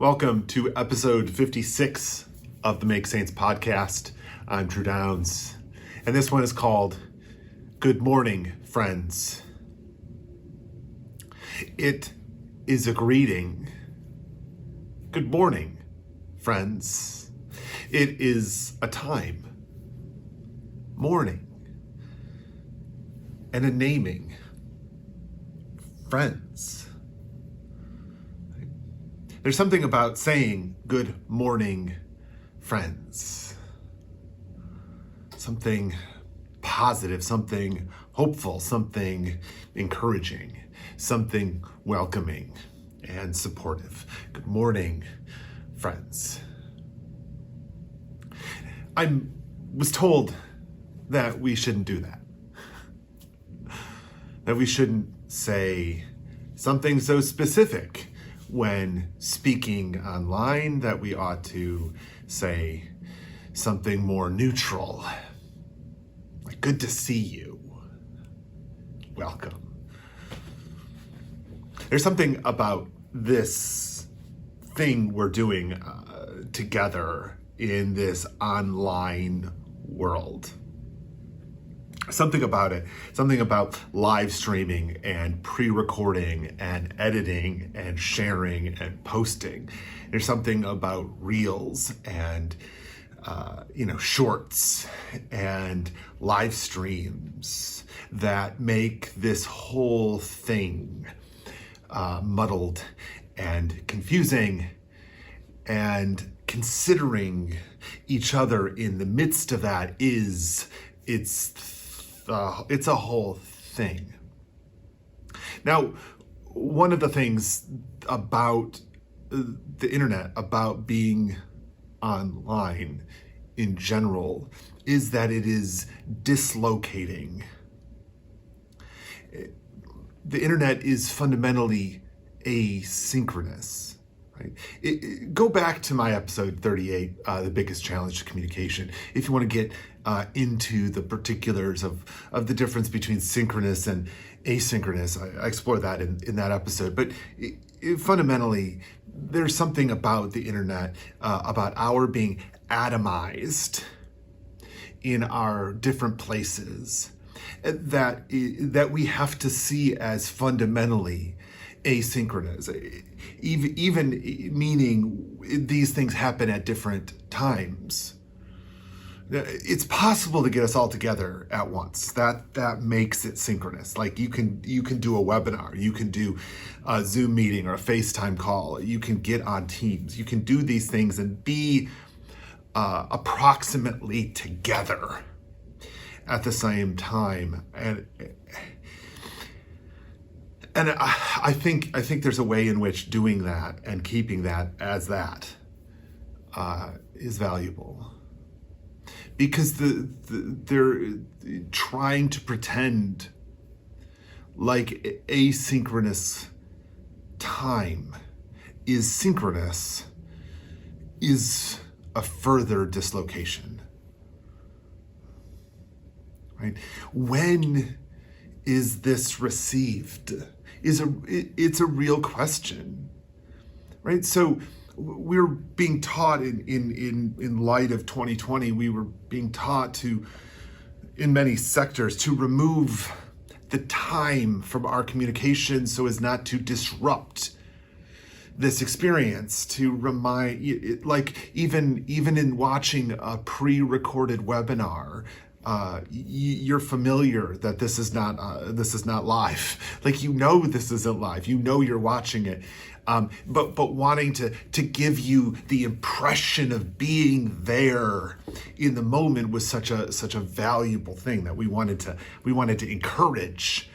Welcome to episode 56 of the Make Saints podcast. I'm Drew Downs, and this one is called Good Morning, Friends. It is a greeting. Good morning, friends. It is a time, morning, and a naming, friends. There's something about saying good morning, friends. Something positive, something hopeful, something encouraging, something welcoming and supportive. Good morning, friends. I was told that we shouldn't do that. That we shouldn't say something so specific when speaking online, that we ought to say something more neutral. Like, good to see you. Welcome. There's something about this thing we're doing together in this online world. Something about it, something about live streaming and pre-recording and editing and sharing and posting. There's something about reels and shorts and live streams that make this whole thing muddled and confusing, and considering each other in the midst of that it's a whole thing. Now, one of the things about the internet, about being online in general, is that it is dislocating. The internet is fundamentally asynchronous. Right? Go back to my episode 38, The Biggest Challenge to Communication, if you want to get into the particulars of the difference between synchronous and asynchronous. I explore that in that episode. But fundamentally, there's something about the internet, about our being atomized in our different places, that we have to see as fundamentally asynchronous, even meaning these things happen at different times. It's possible to get us all together at once. That makes it synchronous. Like you can do a webinar, you can do a Zoom meeting or a FaceTime call, you can get on Teams, you can do these things and be approximately together at the same time. And I think there's a way in which doing that and keeping that as that is valuable, because they're trying to pretend like asynchronous time is synchronous is a further dislocation. Right? When is this received? It's a real question, right? So we're being taught in light of 2020, we were being taught to, in many sectors, to remove the time from our communication so as not to disrupt this experience, to remind, like even in watching a pre-recorded webinar, you're familiar that this is not live. Like, this isn't live. You're watching it, but wanting to give you the impression of being there in the moment was such a valuable thing that we wanted to encourage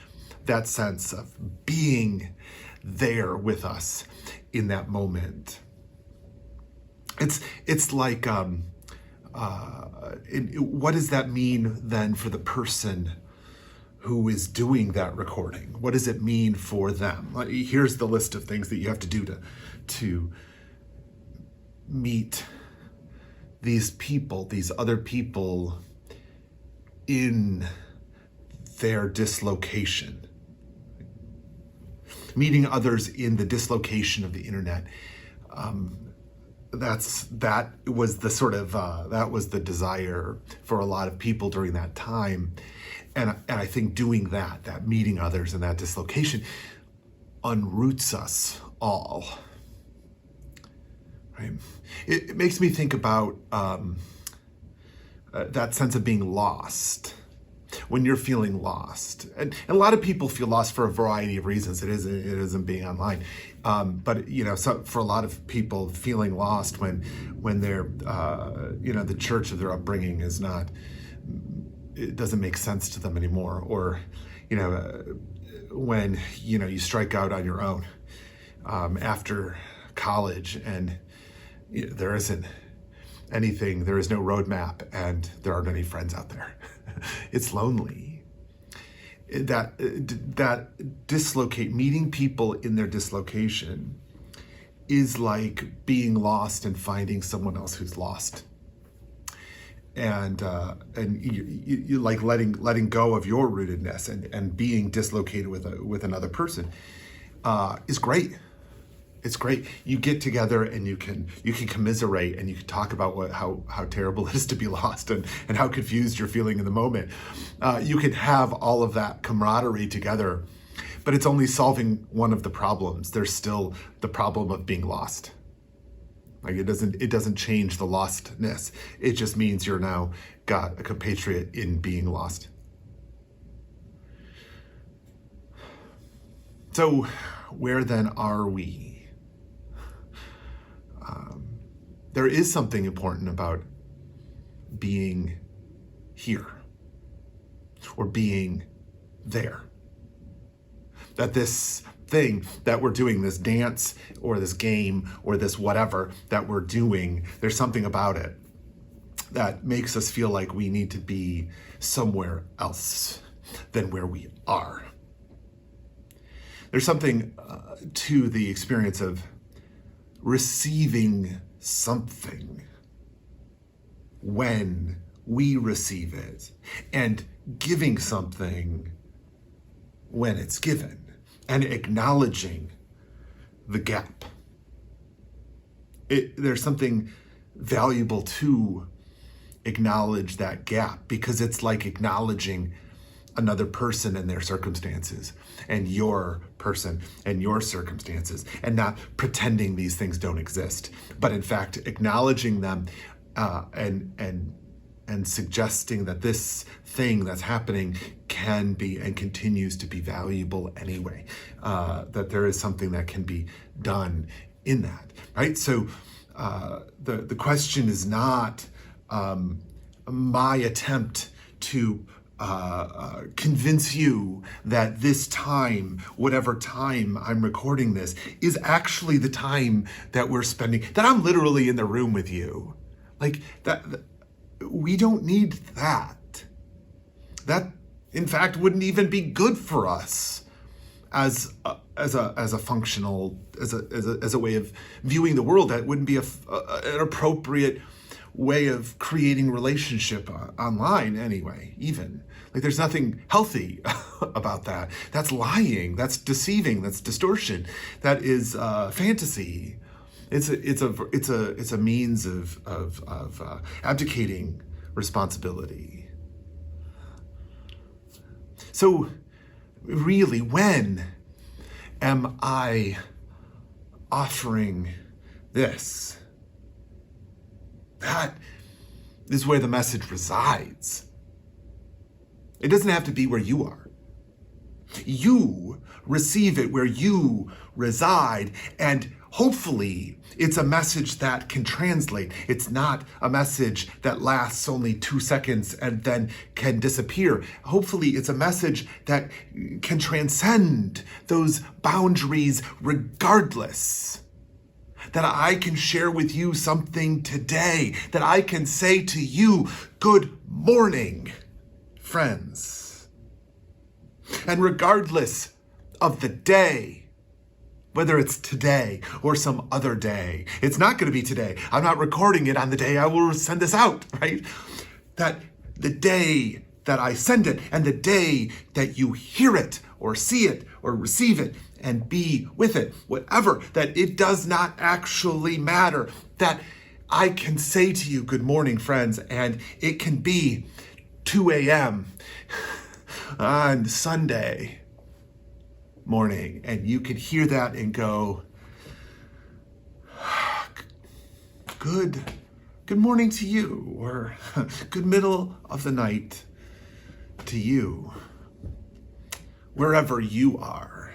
that sense of being there with us in that moment. It's like. What does that mean then for the person who is doing that recording? What does it mean for them? Here's the list of things that you have to do to meet these people, these other people in their dislocation. Meeting others in the dislocation of the internet that was the sort of that was the desire for a lot of people during that time, and I think doing that meeting others and that dislocation unroots us all. Right? It makes me think about that sense of being lost. When you're feeling lost, and a lot of people feel lost for a variety of reasons. It isn't being online, but so for a lot of people, feeling lost when they're the church of their upbringing is not, it doesn't make sense to them anymore, or when you strike out on your own after college and there isn't anything, there is no roadmap, and there aren't any friends out there. It's lonely. That meeting people in their dislocation is like being lost and finding someone else who's lost. And you like letting go of your rootedness and being dislocated with another person is great. It's great. You get together and you can commiserate and you can talk about how terrible it is to be lost and how confused you're feeling in the moment. You can have all of that camaraderie together, but it's only solving one of the problems. There's still the problem of being lost. Like it doesn't change the lostness. It just means you're now got a compatriot in being lost. So where then are we? There is something important about being here or being there. That this thing that we're doing, this dance or this game or this whatever that we're doing, there's something about it that makes us feel like we need to be somewhere else than where we are. There's something to the experience of receiving something when we receive it, and giving something when it's given, and acknowledging the gap. There's something valuable to acknowledge that gap, because it's like acknowledging another person and their circumstances, and your person and your circumstances, and not pretending these things don't exist, but in fact acknowledging them and suggesting that this thing that's happening can be and continues to be valuable anyway, that there is something that can be done in that, right? So the question is not my attempt to convince you that this time, whatever time I'm recording this, is actually the time that we're spending, that I'm literally in the room with you. Like that, we don't need that. That, in fact, wouldn't even be good for us as a functional, as a way of viewing the world. That wouldn't be an appropriate way of creating relationship online anyway, even. Like there's nothing healthy about that. That's lying, that's deceiving, that's distortion, that is fantasy. It's a means of abdicating responsibility. So really, when am I offering this? That is where the message resides. It doesn't have to be where you are. You receive it where you reside, and hopefully it's a message that can translate. It's not a message that lasts only 2 seconds and then can disappear. Hopefully it's a message that can transcend those boundaries regardless. That I can share with you something today, that I can say to you, good morning, friends. And regardless of the day, whether it's today or some other day, it's not going to be today. I'm not recording it on the day I will send this out, right? That the day that I send it and the day that you hear it or see it or receive it and be with it, whatever, that it does not actually matter, that I can say to you, good morning, friends, and it can be 2 a.m. on Sunday morning, and you can hear that and go, good morning to you, or good middle of the night to you, wherever you are.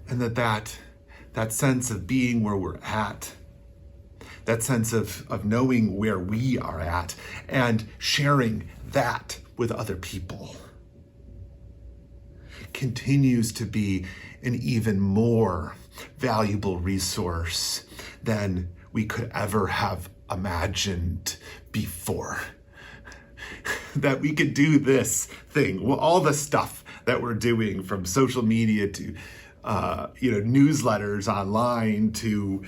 And that sense of being where we're at, that sense of knowing where we are at and sharing that with other people continues to be an even more valuable resource than we could ever have imagined before. That we could do this thing, well, all the stuff that we're doing, from social media to newsletters online to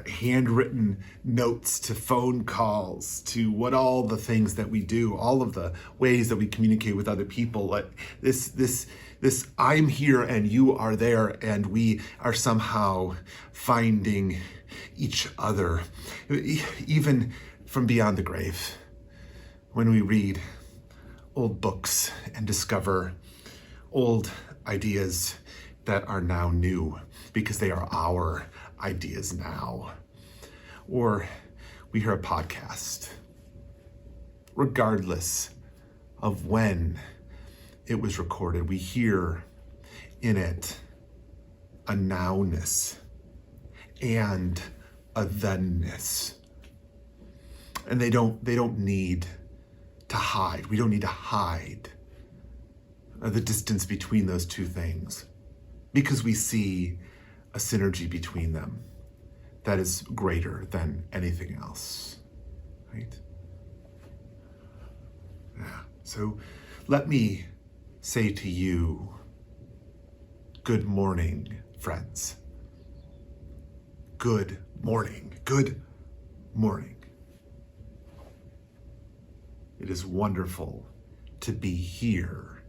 handwritten notes to phone calls to all the things that we do, all of the ways that we communicate with other people. Like this I'm here and you are there, and we are somehow finding each other, even from beyond the grave. When we read old books and discover old ideas that are now new because they are our ideas now. Or we hear a podcast, regardless of when it was recorded, we hear in it a nowness and a thenness. And they don't need to hide. We don't need to hide the distance between those two things, because we see a synergy between them that is greater than anything else, right? Yeah. So let me say to you, good morning, friends. Good morning. Good morning. It is wonderful to be here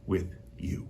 with you.